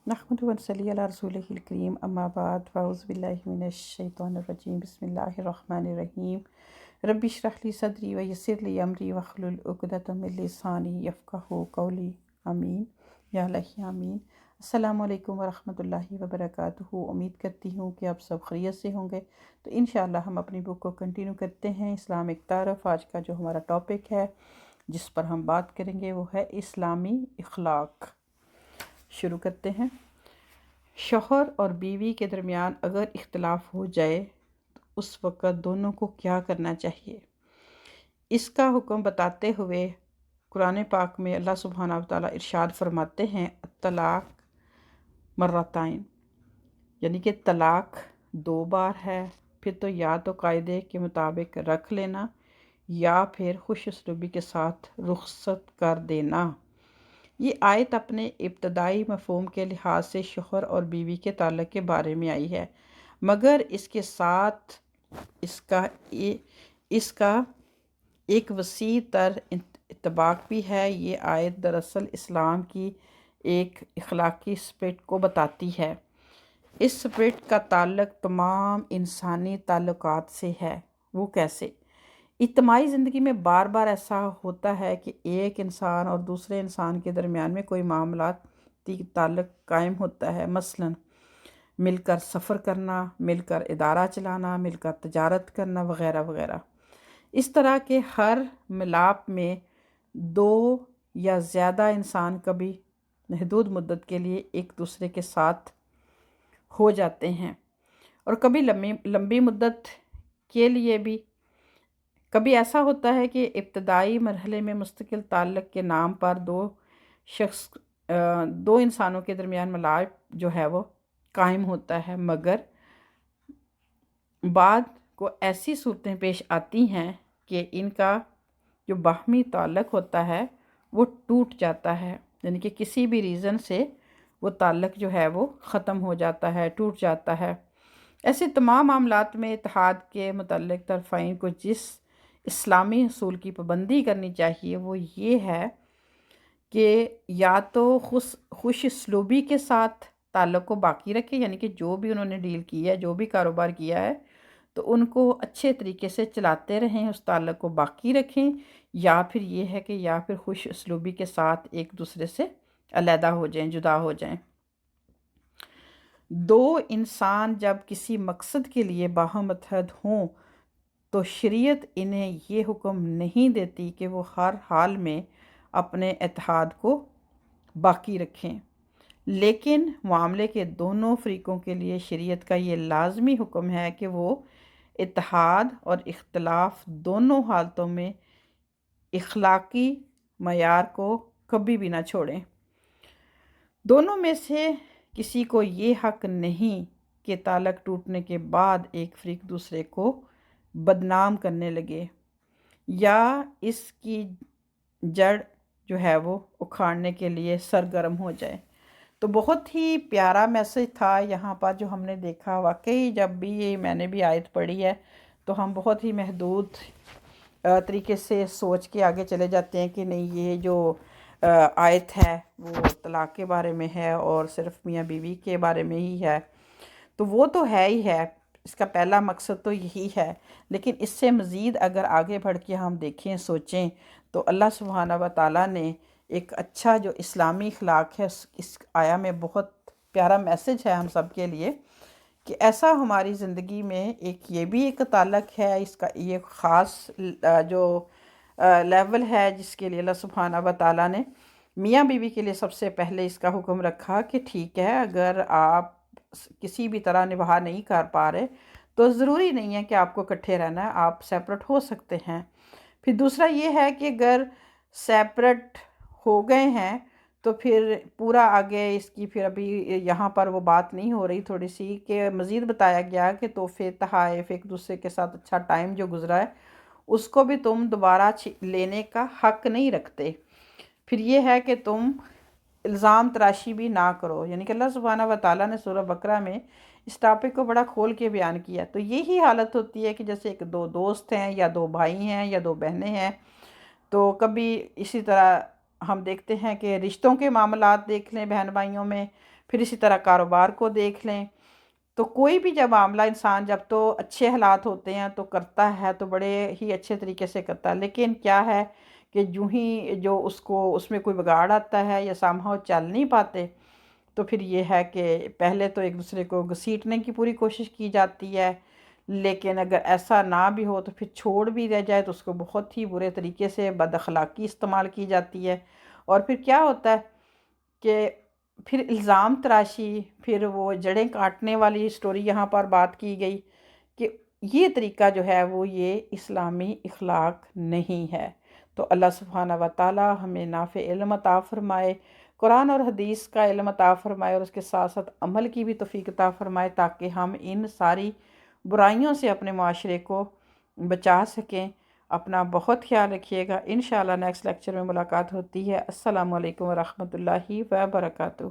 नहमदु व नसल्ली अला रसूलिहिल करीम अम्मा बाद फ़अऊज़ु बिल्लाहि मिनश शैतानिर रजीम बिस्मिल्लाहिर रहमानिर रहीम रब्बि इश्रह ली सदरी व यस्सिर ली अमरी वहलुल उक़दतम मिन लिसानी यफ़क़हू क़ौली आमीन या इलाही आमीन। अस्सलामु अलैकुम व रहमतुल्लाहि व बरकातुहू। उम्मीद करती हूँ कि आप सब खैरियत से होंगे। तो इंशाअल्लाह हम अपनी बुक को कंटिन्यू करते हैं, इस्लामिक तारफ़। आज का जो हमारा टॉपिक है जिस पर हम बात करेंगे वो है इस्लामी इखलाक। शुरू करते हैं। शौहर और बीवी के दरमियान अगर इख्तलाफ हो जाए तो उस वक़्त दोनों को क्या करना चाहिए, इसका हुक्म बताते हुए कुरान पाक में अल्लाह सुब्हानहू व तआला इरशाद फरमाते हैं, तलाक मर्रतैन, यानी कि तलाक 2 बार है। फिर तो या तो कायदे के मुताबिक रख लेना या फिर खुश उसलूबी के साथ रुखसत कर देना। ये आयत अपने इब्तदाई मफ़हूम के लिहाज से शौहर और बीवी के ताल्लुक़ के बारे में आई है, मगर इसके साथ इसका एक वसी तर इत्तबाक भी है। ये आयत दरअसल इस्लाम की एक इखलाकी स्पिरिट को बताती है। इस स्पिरिट का ताल्लुक़ तमाम इंसानी ताल्लुकात से है। वो कैसे? इज्तिमाई ज़िंदगी में बार बार ऐसा होता है कि एक इंसान और दूसरे इंसान के दरमियान में कोई मामलाती ताल्लुक़ कायम होता है। मसलन मिलकर सफ़र करना, मिलकर इदारा चलाना, मिलकर तजारत करना वग़ैरह वग़ैरह। इस तरह के हर मिलाप में 2 या ज़्यादा इंसान कभी महदूद मुद्दत के लिए एक दूसरे के साथ हो जाते हैं और कभी लंबी मुद्दत के लिए भी। कभी ऐसा होता है कि इब्तदाई मरहले में मुस्तकिल ताल्लुक़ के नाम पर 2 इंसानों के दरमियान मिलाप जो है वो कायम होता है, मगर बाद को ऐसी सूरतें पेश आती हैं कि इनका जो बाहमी ताल्लुक़ होता है वो टूट जाता है, यानी कि किसी भी रीज़न से वो ताल्लुक़ जो है वो ख़त्म हो जाता है, टूट जाता है। ऐसे तमाम मामलात में इत्तेहाद के मुतल्लिक़ तरफ़ैन को जिस इस्लामी असूल की पाबंदी करनी चाहिए वो ये है कि या तो खुश उसलूबी के साथ ताल्लुक़ को बाकी रखें, यानी कि जो भी उन्होंने डील की है, जो भी कारोबार किया है, तो उनको अच्छे तरीके से चलाते रहें, उस ताल्लुक़ को बाकी रखें। या फिर ये है कि या फिर खुश उसलूबी के साथ एक दूसरे से अलहदा हो जाएं, जुदा हो जाएं। 2 इंसान जब किसी मकसद के लिए बाहम मुत्तहद हों तो शरीयत इन्हें ये हुक्म नहीं देती कि वो हर हाल में अपने इत्तेहाद को बाकी रखें, लेकिन मामले के दोनों फ़रीक़ों के लिए शरीयत का ये लाज़मी हुक्म है कि वो इत्तेहाद और इख्तलाफ दोनों हालतों में इखलाकी मयार को कभी भी ना छोड़ें। दोनों में से किसी को ये हक़ नहीं कि ताल्लुक़ टूटने के बाद एक फ़रीक़ दूसरे को बदनाम करने लगे या इसकी जड़ जो है वो उखाड़ने के लिए सरगर्म हो जाए। तो बहुत ही प्यारा मैसेज था यहाँ पर जो हमने देखा। वाकई जब भी ये मैंने भी आयत पढ़ी है तो हम बहुत ही महदूद तरीके से सोच के आगे चले जाते हैं कि नहीं, ये जो आयत है वो तलाक के बारे में है और सिर्फ मियाँ बीवी के बारे में ही है। तो वो तो है ही है, इसका पहला मकसद तो यही है, लेकिन इससे मज़ीद अगर आगे बढ़ के हम देखें, सोचें, तो अल्लाह सुब्हानहू व तआला ने एक अच्छा जो इस्लामी अखलाक है इस आया में बहुत प्यारा मैसेज है हम सब के लिए कि ऐसा हमारी ज़िंदगी में ये भी एक ताल्लुक़ है। इसका ये ख़ास जो लेवल है जिसके लिए अल्लाह सुब्हानहू व तआला ने मियाँ बीवी के लिए सबसे पहले इसका हुक्म रखा कि ठीक है, अगर आप किसी भी तरह निभा नहीं कर पा रहे तो ज़रूरी नहीं है कि आपको इकट्ठे रहना है, आप सेपरेट हो सकते हैं। फिर दूसरा ये है कि अगर सेपरेट हो गए हैं तो फिर पूरा आगे इसकी फिर अभी यहाँ पर वो बात नहीं हो रही, थोड़ी सी कि मज़ीद बताया गया कि तोहफ़े तहाइफ एक दूसरे के साथ अच्छा टाइम जो गुजरा है उसको भी तुम दोबारा लेने का हक़ नहीं रखते। फिर ये है कि तुम इल्ज़ाम तराशी भी ना करो, यानी कि अल्लाह सुब्हानहू व तआला ने सूरह बकरा में इस टॉपिक को बड़ा खोल के बयान किया। तो यही हालत होती है कि जैसे 2 दोस्त हैं या 2 भाई हैं या 2 बहनें हैं, तो कभी इसी तरह हम देखते हैं कि रिश्तों के मामलात देख लें बहन भाइयों में, پھر اسی طرح کاروبار کو دیکھ لیں، تو کوئی بھی جب معاملہ انسان جب تو اچھے حالات ہوتے ہیں تو کرتا ہے تو بڑے ہی اچھے طریقے سے کرتا ہے، لیکن کیا ہے کہ جو ہی جو اس میں کوئی بگاڑ آتا ہے یا سامہاؤ چل نہیں پاتے، تو پھر یہ ہے کہ پہلے تو ایک دوسرے کو گھسیٹنے کی پوری کوشش کی جاتی ہے، لیکن اگر ایسا نہ بھی ہو تو پھر چھوڑ بھی رہ جائے تو اس کو بہت ہی برے طریقے سے بد اخلاقی استعمال کی جاتی ہے، اور پھر کیا ہوتا ہے کہ پھر الزام تراشی، پھر وہ جڑیں کاٹنے والی سٹوری یہاں پر بات کی گئی کہ یہ طریقہ جو ہے وہ یہ اسلامی اخلاق نہیں ہے۔ تو اللہ سبحانہ و تعالی ہمیں نافع علم عطا فرمائے، قرآن اور حدیث کا علم عطا فرمائے، اور اس کے ساتھ ساتھ عمل کی بھی توفیق عطا فرمائے، تاکہ ہم ان ساری برائیوں سے اپنے معاشرے کو بچا سکیں۔ اپنا بہت خیال رکھیے گا، انشاءاللہ نیکسٹ لیکچر میں ملاقات ہوتی ہے۔ السلام علیکم ورحمۃ اللہ وبرکاتہ۔